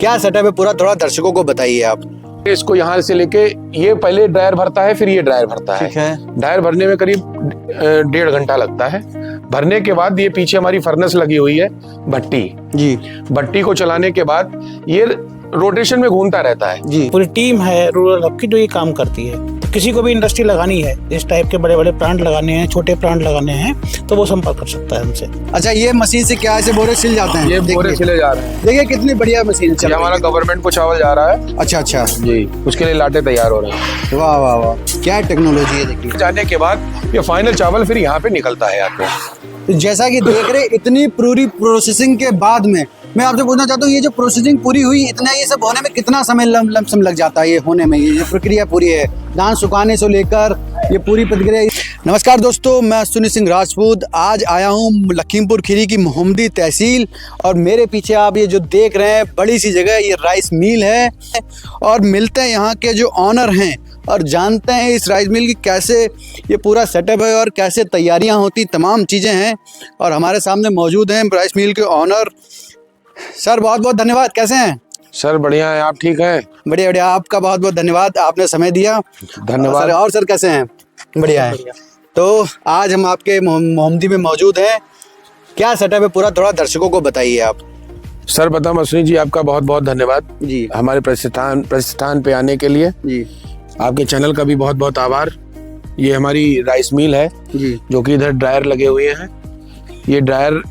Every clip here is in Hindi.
क्या सेटअप है पूरा, थोड़ा दर्शकों को बताइए आप। इसको यहाँ से लेके ये पहले ड्रायर भरता है, फिर ये ड्रायर भरता है। ठीक है। ड्रायर भरने में करीब 1.5 घंटा लगता है। भरने के बाद ये पीछे हमारी फर्नेस लगी हुई है, भट्टी जी। भट्टी को चलाने के बाद ये रोटेशन में घूमता रहता है जी। पूरी टीम है रूरल हब की जो ये काम करती है। तो किसी को भी इंडस्ट्री लगानी है, इस टाइप के बड़े बड़े प्लांट लगाने हैं, छोटे प्लांट लगाने हैं, तो वो संपर्क कर सकता है हमसे। अच्छा, ये मशीन से क्या ऐसे बोरे सिल जाते हैं? ये बोरे सिले जा रहे हैं। देखिए कितनी बढ़िया मशीन चल ये रही हमारा है। गवर्नमेंट को चावल जा रहा है। अच्छा अच्छा जी, उसके लिए लाटे तैयार हो रहे हैं। वाह वाह वाह, क्या टेक्नोलॉजी है देखिए। जाने के बाद ये फाइनल चावल फिर यहाँ पे निकलता है आके। तो जैसा कि देख रहे इतनी पूरी प्रोसेसिंग के बाद में मैं आपसे पूछना चाहता हूँ, ये जो प्रोसेसिंग पूरी हुई, इतना ये सब होने में कितना समय लमसम लग जाता है? ये होने में ये जो प्रक्रिया पूरी है, धान सुखाने से लेकर ये पूरी प्रक्रिया। नमस्कार दोस्तों, मैं सुनील सिंह राजपूत आज आया हूँ लखीमपुर खीरी की मोहम्मदी तहसील, और मेरे पीछे आप ये जो देख रहे हैं बड़ी सी जगह, ये राइस मिल है। और मिलते हैं यहाँ के जो ऑनर हैं और जानते हैं इस राइस मिल की कैसे ये पूरा सेटअप है और कैसे तैयारियां होती, तमाम चीज़ें हैं। और हमारे सामने मौजूद हैं राइस मिल के ऑनर। सर बहुत बहुत धन्यवाद, कैसे हैं? सर बढ़िया है, आप ठीक हैं? बढ़िया बढ़िया, आपका बहुत बहुत धन्यवाद, आपने समय दिया। धन्यवाद। और सर कैसे हैं? बढ़िया है। तो आज हम आपके मोहम्मदी में मौजूद हैं, क्या सेटअप है पूरा, थोड़ा दर्शकों को बताइए आप। सर बता मसूनी जी, आपका बहुत बहुत धन्यवाद जी। हमारे प्रतिष्ठान पे आने के लिए। जी आपके चैनल का भी बहुत बहुत आभार। ये हमारी राइस मिल है जी। जो कि इधर ड्रायर लगे हुए हैं। ये ड्रायर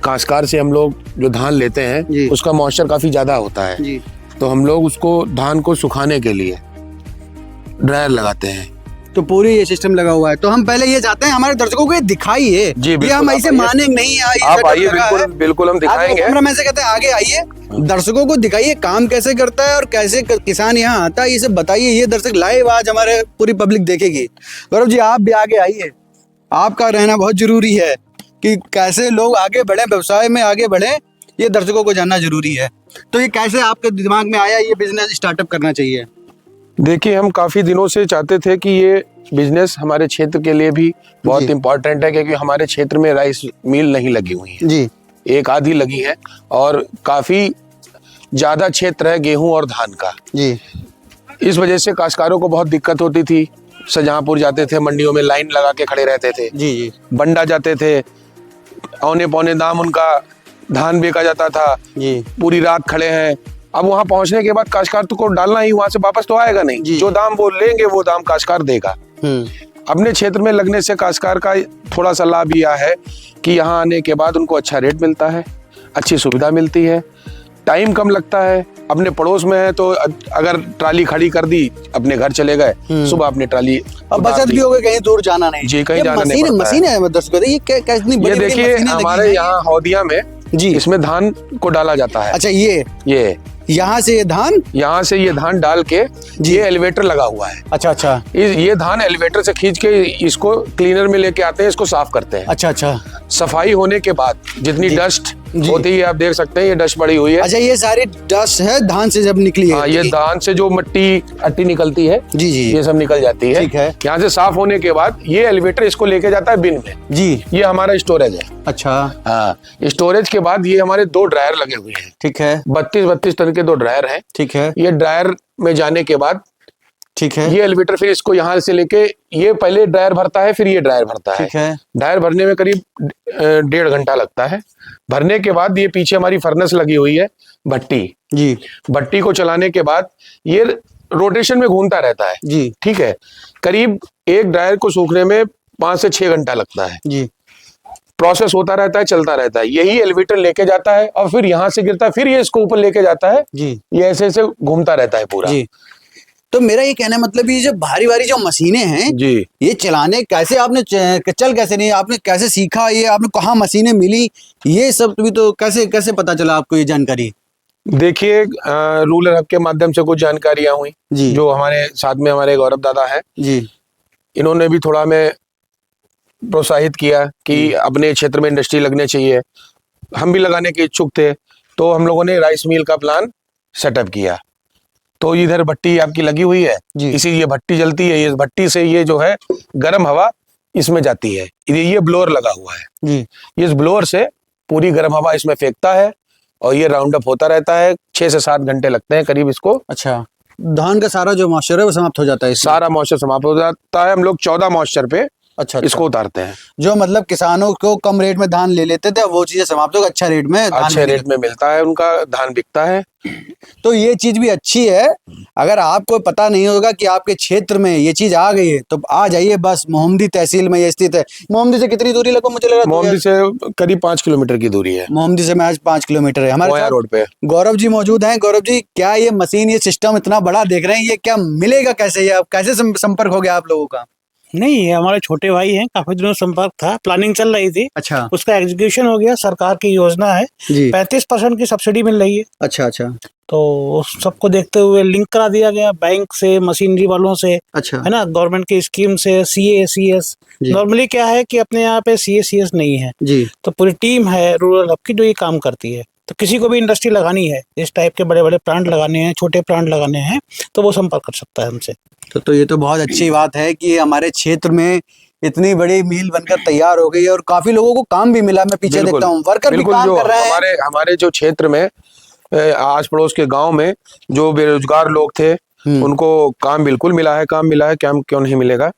काश्तकार से हम लोग जो धान लेते जी। हैं उसका मॉइस्चर काफ़ी ज़्यादा होता है, जी। तो हम लोग उसको धान को सुखाने के लिए ड्रायर लगाते हैं। तो पूरी ये सिस्टम लगा हुआ है। तो हम पहले ये चाहते हैं हमारे दर्शकों को ये दिखाइए। जी, ये बिल्कुल, हम आप ऐसे आइए। मानेंगे नहीं। आप आइए, बिल्कुल बिल्कुल हम दिखाएंगे। कैमरामैन से कहते हैं आगे आइए, दर्शकों को दिखाइए काम कैसे करता है और कैसे किसान यहाँ आता है, ये सब बताइए। ये दर्शक लाइव आज हमारे पूरी पब्लिक देखेगी। गौरव जी आप भी आगे आइए, आपका रहना बहुत जरूरी है कि कैसे लोग आगे बढ़े, व्यवसाय में आगे बढ़े, ये दर्शकों को जानना जरूरी है। तो ये कैसे आपके दिमाग में आया ये बिजनेस स्टार्टअप करना चाहिए? देखिए, हम काफ़ी दिनों से चाहते थे कि ये बिजनेस हमारे क्षेत्र के लिए भी बहुत जी। इम्पोर्टेंट है, क्योंकि हमारे क्षेत्र में राइस मिल नहीं लगी हुई है। जी। एक आधी लगी है और काफ़ी ज़्यादा क्षेत्र है गेहूं और धान का। जी। इस वजह से काश्तकारों को बहुत दिक्कत होती थी। शाहजहांपुर जाते थे, मंडियों में लाइन लगा के खड़े रहते थे। जी। जी। बंडा जाते थे, औने पौने दाम उनका धान बेचा जाता था। जी। पूरी रात खड़े हैं। अब वहां पहुंचने के बाद काश्तकार को डालना ही, वहां से वापस तो आएगा नहीं। जी। जो दाम वो लेंगे वो दाम काश्तकार देगा। अपने क्षेत्र में लगने से काश्तकार का थोड़ा सा लाभ यह है कि यहाँ आने के बाद उनको अच्छा रेट मिलता है, अच्छी सुविधा मिलती है, टाइम कम लगता है। अपने पड़ोस में है तो अगर ट्राली खड़ी कर दी, अपने घर चले गए, सुबह अपनी ट्राली अब बचत भी हो गई, कहीं दूर जाना नहीं। जी, कहीं जाना नहीं पड़ता है। मशीन है दर्शकों, ये कितनी बड़ी ये देखिए हमारे यहाँ हौदिया में जी, इसमें धान को डाला जाता है। अच्छा ये यहाँ से ये धान, यहाँ से ये धान डाल के ये एलिवेटर लगा हुआ है। अच्छा अच्छा, ये धान एलिवेटर से खींच के इसको क्लीनर में लेके आते हैं, इसको साफ करते हैं। अच्छा अच्छा। सफाई होने के बाद जितनी डस्ट होती है, आप देख सकते हैं ये डस्ट पड़ी हुई है। अच्छा, ये सारी डस्ट है धान से जब निकली है? हाँ, ये धान से जो मिट्टी अट्टी निकलती है, जी जी, ये सब निकल जाती है। ठीक है। यहाँ से साफ होने के बाद ये एलिवेटर इसको लेके जाता है बिन में। जी। ये हमारा स्टोरेज है। अच्छा हाँ, स्टोरेज के बाद ये हमारे 2 ड्रायर लगे हुए हैं। ठीक है। 32 टन के 2 ड्रायर हैं। ठीक है। ये ड्रायर में जाने के बाद ठीक है। ये एलिवेटर फिर इसको यहाँ से लेके ये पहले ड्रायर भरता है, फिर ये ड्रायर भरता है। ठीक है। ड्रायर भरने में करीब 1.5 घंटा लगता है। भरने के बाद ये पीछे हमारी फर्नेस लगी हुई है, भट्टी। जी। भट्टी को चलाने के बाद ये रोटेशन में घूमता रहता है। जी। ठीक है। करीब एक ड्रायर को सूखने में 5 से 6 घंटा लगता है। जी। प्रोसेस होता रहता है, चलता रहता है। यही एलिवेटर लेके जाता है और फिर यहाँ से गिरता है, फिर ये इसको ऊपर लेके जाता है। जी। ये ऐसे ऐसे घूमता रहता है पूरा। जी। तो मेरा ये कहना मतलब ये जो भारी भारी जो मशीनें हैं जी, ये चलाने कैसे आपने चल कैसे नहीं, आपने कैसे सीखा, ये आपने कहाँ मशीनें मिली, ये सब भी तो कैसे कैसे पता चला आपको ये जानकारी? देखिए रूरल हब के माध्यम से कुछ जानकारियां हुई जी। जो हमारे साथ में हमारे गौरव दादा हैं, जी। इन्होंने भी थोड़ा हमें प्रोत्साहित किया कि अपने क्षेत्र में इंडस्ट्री लगने चाहिए। हम भी लगाने के इच्छुक थे, तो हम लोगों ने राइस मिल का प्लान सेटअप किया। तो इधर भट्टी आपकी लगी हुई है, इसी ये भट्टी जलती है, ये भट्टी से ये जो है गर्म हवा इसमें जाती है। ये ब्लोअर लगा हुआ है जी। इस ब्लोअर से पूरी गर्म हवा इसमें फेंकता है, और ये राउंड अप होता रहता है, 6 से 7 घंटे लगते हैं करीब इसको। अच्छा, धान का सारा जो मॉइस्चर है वो समाप्त हो जाता है इससे? सारा मॉइस्चर समाप्त हो जाता है। हम लोग 14 मॉइस्चर पे अच्छा, इसको उतारते हैं। जो मतलब किसानों को कम रेट में धान ले लेते थे, अब वो चीजें समाप्त हो गई, अच्छा रेट में धान अच्छे मिलने रेट में मिलता है, उनका धान बिकता है। तो ये चीज भी अच्छी है। अगर आपको पता नहीं होगा कि आपके क्षेत्र में ये चीज आ गई है तो आ जाइए, बस मोहम्मदी तहसील में ये स्थित है। मोहम्मदी से कितनी दूरी लगभग मुझे लगा? मोहम्मदी से करीब 5 किलोमीटर की दूरी है। मोहम्मदी से महज 5 किलोमीटर है। हमारे मोया साथ रोड पे गौरव जी मौजूद हैं। गौरव जी, क्या ये मशीन, ये सिस्टम इतना बड़ा देख रहे हैं, ये क्या मिलेगा कैसे? ये आप कैसे संपर्क हो गया आप लोगों का? नहीं, ये हमारे छोटे भाई हैं, काफी दिनों से संपर्क था, प्लानिंग चल रही थी, अच्छा उसका एग्जीक्यूशन हो गया। सरकार की योजना है, जी, 35% की सब्सिडी मिल रही है। अच्छा अच्छा तो उस सबको देखते हुए लिंक करा दिया गया बैंक से, मशीनरी वालों से, अच्छा, है ना, गवर्नमेंट की स्कीम से, CA-CS। जी। नॉर्मली क्या है कि अपने यहाँ पे CA-CS नहीं है, जी, तो पूरी टीम है रूरल हब की जो ये काम करती है। तो किसी को भी इंडस्ट्री लगानी है, इस टाइप के बड़े बड़े प्लांट लगाने हैं, छोटे प्लांट लगाने हैं, तो वो संपर्क कर सकता है हमसे। तो ये तो बहुत अच्छी बात है कि हमारे क्षेत्र में इतनी बड़ी मील बनकर तैयार हो गई है और काफी लोगों को काम भी मिला। मैं पीछे देखता हूँ वर्कर भी बिल्कुल, काम जो कर रहे हैं। हमारे जो क्षेत्र में आस पड़ोस के गांव में जो बेरोजगार लोग थे उनको काम बिल्कुल मिला है। काम मिला है, क्या क्यों नहीं मिलेगा?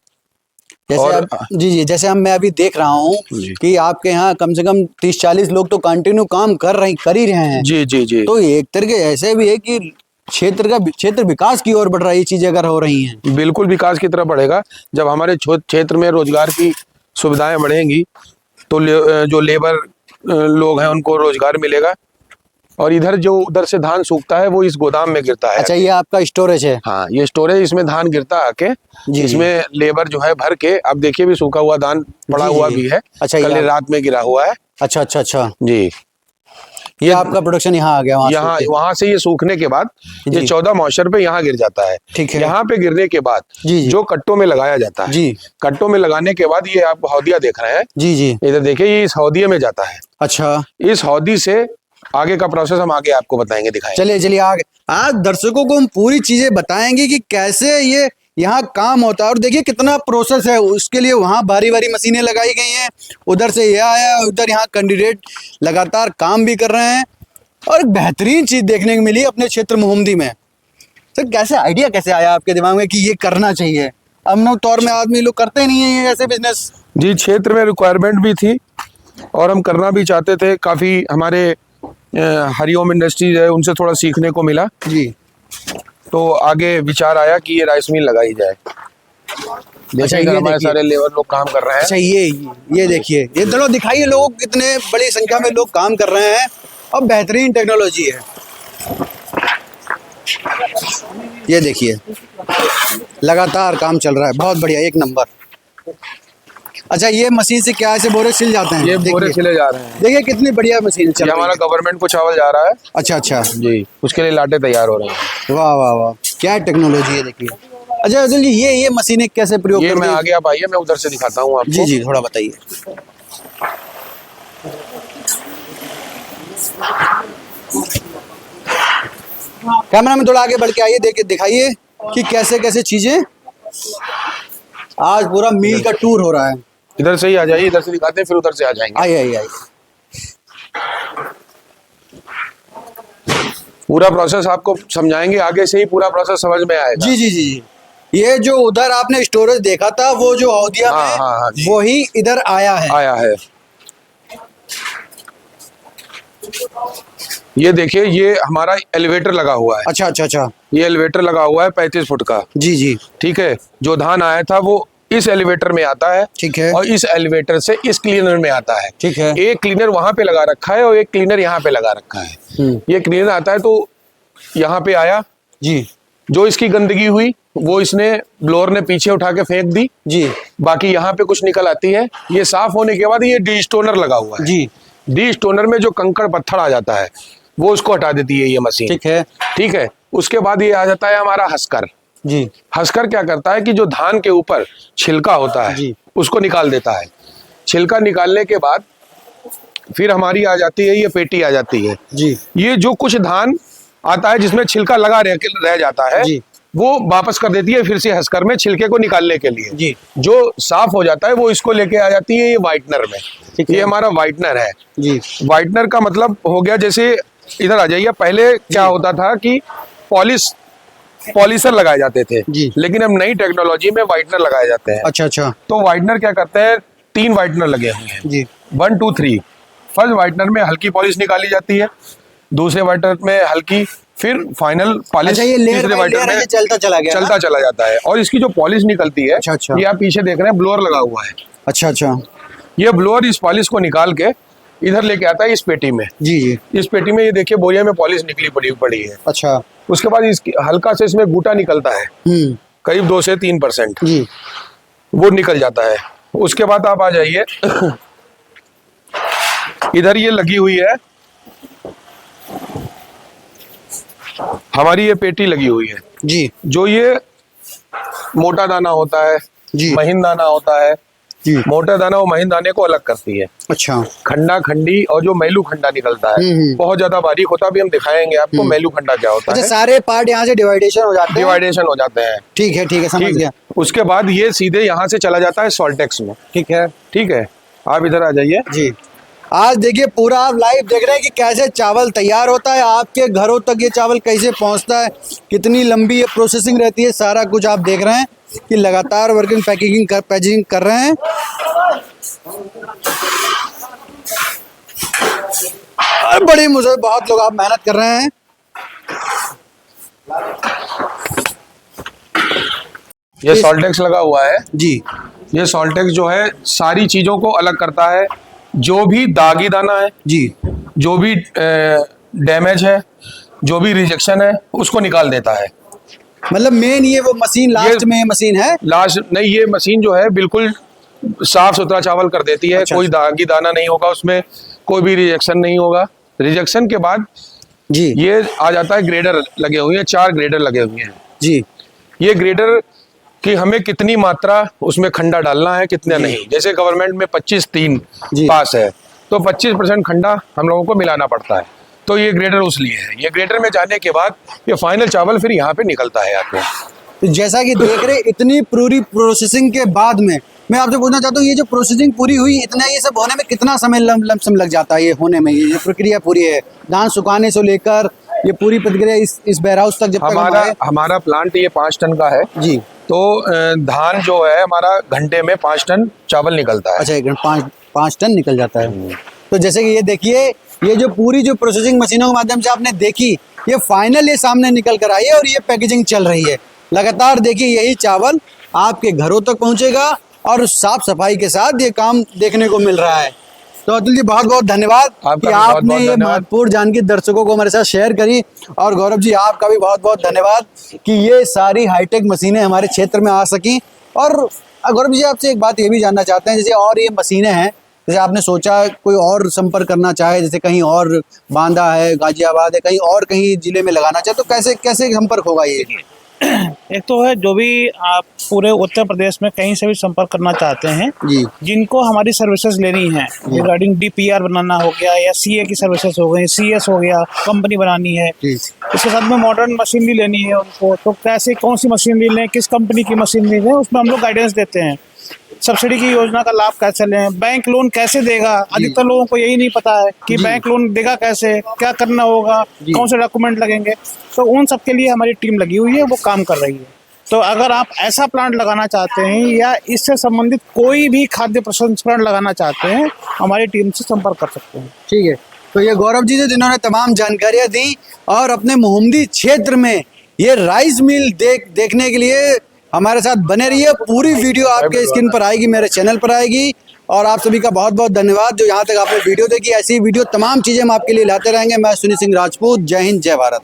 जैसे और जी जी, जैसे मैं अभी देख रहा हूँ जी कि आपके यहाँ कम से कम 30-40 लोग तो कंटिन्यू काम कर ही रहे हैं। जी जी जी तो एक तरीके ऐसे भी है कि क्षेत्र विकास की ओर बढ़ रहा है, ये चीजें अगर हो रही हैं। बिल्कुल विकास की तरफ बढ़ेगा। जब हमारे क्षेत्र में रोजगार की सुविधाएं बढ़ेंगी तो जो लेबर लोग हैं उनको रोजगार मिलेगा। और इधर जो उधर से धान सूखता है वो इस गोदाम में गिरता है। अच्छा, ये आपका स्टोरेज है? हाँ, ये स्टोरेज, इसमें धान गिरता आके, जी, इसमें लेबर जो है भर के, अब देखिए भी सूखा हुआ धान पड़ा जी, हुआ जी। भी है। अच्छा, कल रात में गिरा हुआ है। अच्छा अच्छा अच्छा, जी, ये आपका प्रोडक्शन यहाँ आ गया वहाँ यहाँ वहां से ये सूखने के बाद ये जी। 14 मॉइस्चर पे यहाँ गिर जाता है। ठीक है। यहाँ पे गिरने के बाद जी, जी। जो कट्टों में लगाया जाता है, जी कट्टों में लगाने के बाद ये आप हौदिया देख रहे हैं, जी जी, इधर देखिए, ये इस हौदिये में जाता है। अच्छा, इस हौदी से आगे का प्रोसेस हम आगे आपको बताएंगे, दिखाएंगे। चलिए चलिए आगे। आज दर्शकों को हम पूरी चीजें बताएंगे कि कैसे ये यहाँ काम होता है। और देखिए कितना प्रोसेस है, उसके लिए वहाँ भारी भारी मशीनें लगाई गई हैं, उधर से ये आया, उधर यहाँ कैंडिडेट लगातार काम भी कर रहे हैं। और एक बेहतरीन चीज देखने को मिली अपने क्षेत्र मोहम्मदी में। सर, कैसे आइडिया कैसे आया आपके दिमाग में कि ये करना चाहिए? अमनो तौर में आदमी लोग करते नहीं है ये ऐसे बिजनेस। जी, क्षेत्र में रिक्वायरमेंट भी थी और हम करना भी चाहते थे। काफी हमारे हरिओम इंडस्ट्रीज है, उनसे थोड़ा सीखने को मिला जी, तो आगे विचार आया कि ये राइस मिल लगाई जाए। अच्छा, देखिए ये हमारे देखिए। सारे लेबर लोग काम कर रहे हैं। अच्छा, ये देखिए, ये चलो दिखाइए, लोग कितने बड़ी संख्या में लोग काम कर रहे हैं और बेहतरीन टेक्नोलॉजी है। ये देखिए लगातार काम चल रहा है, बहुत बढ़िया, एक नंबर। अच्छा, ये मशीन से क्या ऐसे बोरे सिल जाते हैं? ये बोरे देखिए, सिले जा रहे हैं। देखिए कितनी बढ़िया मशीन चल ये रही हमारा है। गवर्नमेंट को चावल जा रहा है। अच्छा अच्छा, जी, उसके लिए लाटे तैयार हो रहे हैं। वाह वाह वाह, क्या टेक्नोलॉजी है, देखिए। अच्छा अजल जी, ये मशीनें कैसे प्रयोग ये करती मैं हैं? आगे, आप आइए, मैं उधर से दिखाता हूँ आपको। जी जी, थोड़ा बताइए। कैमरा में थोड़ा आगे बढ़ के आइए, देखिए दिखाइए कि कैसे कैसे चीजें। आज पूरा मील का टूर हो रहा है। इधर से ही आ जाइए, इधर से दिखाते हैं, फिर उधर से आ जाएंगे। आइए आइए आइए। पूरा प्रोसेस आपको समझाएंगे, आगे से ही पूरा प्रोसेस समझ में आएगा। जी जी जी जी, ये जो उधर आपने स्टोरेज देखा था, वो जो हौदिया हाँ, में, हाँ, हाँ, जी। वही इधर आया है। ये देखिए, ये हमारा एलिवेटर लगा हुआ है। अच्छा अच्छा अच्छा, ये एलिवेटर लगा हुआ है 35 फुट का। जी जी, ठीक है, जो धान आया था वो इस एलिवेटर में आता है। ठीक है। और इस एलिवेटर से इस क्लीनर में आता है। ठीक है। एक क्लीनर वहां पे लगा रखा है और एक क्लीनर यहाँ पे लगा रखा है। ये क्लीनर आता है तो यहाँ पे आया जी जो इसकी गंदगी हुई वो इसने ब्लोअर ने पीछे उठा के फेंक दी जी, बाकी यहाँ पे कुछ निकल आती है। ये साफ होने के बाद ये डी स्टोनर लगा हुआ है जी, डी स्टोनर में जो कंकड़ पत्थर आ जाता है वो उसको हटा देती है ये मशीन। ठीक है। ठीक है, उसके बाद ये आ जाता है हमारा हस्कर। जी, हस्कर क्या करता है कि जो धान के ऊपर छिलका होता है जी, उसको निकाल देता है। छिलका निकालने के बाद फिर हमारी आ जाती है ये पेटी आ जाती है। जी, ये जो कुछ धान आता है जिसमें छिलका लगा रह जाता है जी, वो वापस कर देती है फिर से हस्कर में छिलके को निकालने के लिए। जी, जो साफ हो जाता है वो इसको लेके आ जाती है ये व्हाइटनर में। ठीक है। ये हमारा व्हाइटनर है। जी, व्हाइटनर का मतलब हो गया जैसे इधर आ जाइए। पहले क्या होता था कि पॉलिशर लगाए जाते थे जी। लेकिन अब नई टेक्नोलॉजी में व्हाइटनर लगाए जाते हैं। अच्छा अच्छा तो व्हाइटनर क्या करते हैं, 3 व्हाइटनर लगे हुए हैं, जी 1 2 3। फर्स्ट व्हाइटनर में हल्की पॉलिश निकाली जाती है, दूसरे व्हाइटनर में हल्की, फिर फाइनल पॉलिश अच्छा, ये लेयर तीसरे बाय व्हाइटनर लेयर में ऐसे चलता चला गया चलता चला जाता है। और इसकी जो पॉलिश निकलती है, अच्छा, अच्छा। ये आप पीछे देख रहे हैं ब्लोअर लगा हुआ है। अच्छा अच्छा ये ब्लोअर इस पॉलिश को निकाल के इधर लेके आता है इस पेटी में। जी जी इस पेटी में ये देखिए बोरिया में पॉलिश निकली पड़ी है। अच्छा उसके बाद इसकी हल्का से इसमें बूटा निकलता है, करीब 2 से 3% जी वो निकल जाता है। उसके बाद आप आ जाइए इधर ये लगी हुई है हमारी, ये पेटी लगी हुई है। जी जो ये मोटा दाना होता है, जी महीन दाना होता है, जी मोटा दाना और महीन दाने को अलग करती है। अच्छा खंडा खंडी और जो मैलू खंडा निकलता है बहुत ज्यादा बारीक होता है। अभी हम दिखाएंगे आपको मैलू खंडा क्या होता अच्छा, है। सारे पार्ट यहाँ से डिवाइडेशन हो जाते हैं। डिवाइडेशन हो जाते हैं। ठीक है समझ ठीक गया। है। उसके बाद ये सीधे यहाँ से चला जाता है सॉल्टेक्स में। ठीक है ठीक है, आप इधर आ जाइए। जी। आज देखिए पूरा आप लाइव देख रहे हैं कि कैसे चावल तैयार होता है, आपके घरों तक ये चावल कैसे पहुंचता है, कितनी लंबी ये प्रोसेसिंग रहती है, सारा कुछ आप देख रहे हैं कि लगातार वर्किंग पैकेजिंग कर रहे हैं। और बड़ी मुझे बहुत लोग आप मेहनत कर रहे हैं। ये सॉल्टेक्स लगा हुआ है जी ये सॉल्टेक्स जो है सारी चीजों को अलग करता है। जो भी दागी दाना है, जी जो भी डैमेज है, जो भी रिजेक्शन है, उसको निकाल देता है। मतलब मेन ये वो मशीन लास्ट में मशीन है। लास्ट नहीं, ये मशीन जो है बिल्कुल साफ सुथरा चावल कर देती है। अच्छा, कोई दागी दाना नहीं होगा उसमें, कोई भी रिजेक्शन नहीं होगा। रिजेक्शन के बाद जी ये आ जाता है, ग्रेडर लगे हुए हैं, 4 ग्रेडर लगे हुए हैं। जी ये ग्रेडर कि हमें कितनी मात्रा उसमें खंडा डालना है, कितना नहीं। जैसे गवर्नमेंट में 25-3 पास है तो 25% खंडा हम लोगों को मिलाना पड़ता है। तो ये ग्रेडर उस लिए है। ये ग्रेडर में जाने के बाद ये फाइनल चावल फिर यहाँ पे निकलता है आपको। तो जैसा कि देख रहे इतनी पूरी प्रोसेसिंग के बाद में मैं आपसे पूछना चाहता हूँ, ये जो प्रोसेसिंग पूरी हुई, इतना ये सब होने में कितना समय लमसम लग जाता है? ये होने में ये प्रक्रिया पूरी है, धान सुखाने से लेकर ये पूरी प्रक्रिया इस वेयरहाउस तक जब तक हमारा प्लांट ये 5 टन का है जी। तो धान जो है हमारा घंटे में 5 टन चावल निकलता है। अच्छा, 5 टन निकल जाता है। तो जैसे कि ये देखिए, ये जो पूरी जो प्रोसेसिंग मशीनों के माध्यम से आपने देखी, ये फाइनल ये सामने निकल कर आई है और ये पैकेजिंग चल रही है। लगातार देखिए यही चावल आपके घरों तक पहुंचेगा और साफ सफाई के साथ ये काम देखने को मिल रहा है। तो अतुल जी बहुत बहुत धन्यवाद कि आपने ये महत्वपूर्ण जानकारी दर्शकों को हमारे साथ शेयर करी। और गौरव जी आपका भी बहुत बहुत धन्यवाद कि ये सारी हाईटेक मशीनें हमारे क्षेत्र में आ सकी। और गौरव जी आपसे एक बात ये भी जानना चाहते हैं, जैसे और ये मशीनें हैं, जैसे आपने सोचा कोई और संपर्क करना चाहे, जैसे कहीं और बांदा है, गाजियाबाद है, कहीं और कहीं जिले में लगाना चाहे, तो कैसे कैसे संपर्क होगा? ये एक तो है जो भी आप पूरे उत्तर प्रदेश में कहीं से भी संपर्क करना चाहते हैं जी, जिनको हमारी सर्विसेज लेनी है, रिगार्डिंग DPR बनाना हो गया या CA की सर्विसेज हो गई, CS हो गया, कंपनी बनानी है, इसके साथ में मॉडर्न मशीनरी लेनी है उनको, तो कैसे कौन सी मशीनरी लें, किस कंपनी की मशीनरी लें, उसमें हम लोग गाइडेंस देते हैं। सब्सिडी की योजना का लाभ कैसे लें, बैंक लोन कैसे देगा, अधिकतर लोगों को यही नहीं पता है कि बैंक लोन देगा कैसे, क्या करना होगा, कौन से डॉक्यूमेंट लगेंगे। तो उन सब के लिए हमारी टीम लगी हुई है, वो काम कर रही है। तो अगर आप ऐसा प्लांट लगाना चाहते हैं या इससे संबंधित कोई भी खाद्य प्रसंस्करण लगाना चाहते हैं, हमारी टीम से संपर्क कर सकते हैं। ठीक है। तो ये गौरव जी थे जिन्होंने तमाम जानकारियां दी और अपने मोहम्मदी क्षेत्र में ये राइस मिल देखने के लिए हमारे साथ बने रहिए। पूरी वीडियो आपके स्क्रीन पर आएगी, मेरे चैनल पर आएगी। और आप सभी का बहुत बहुत धन्यवाद जो यहाँ तक आपने वीडियो देखी। ऐसी वीडियो तमाम चीज़ें हम आपके लिए लाते रहेंगे। मैं सुनील सिंह राजपूत, जय हिंद, जय भारत।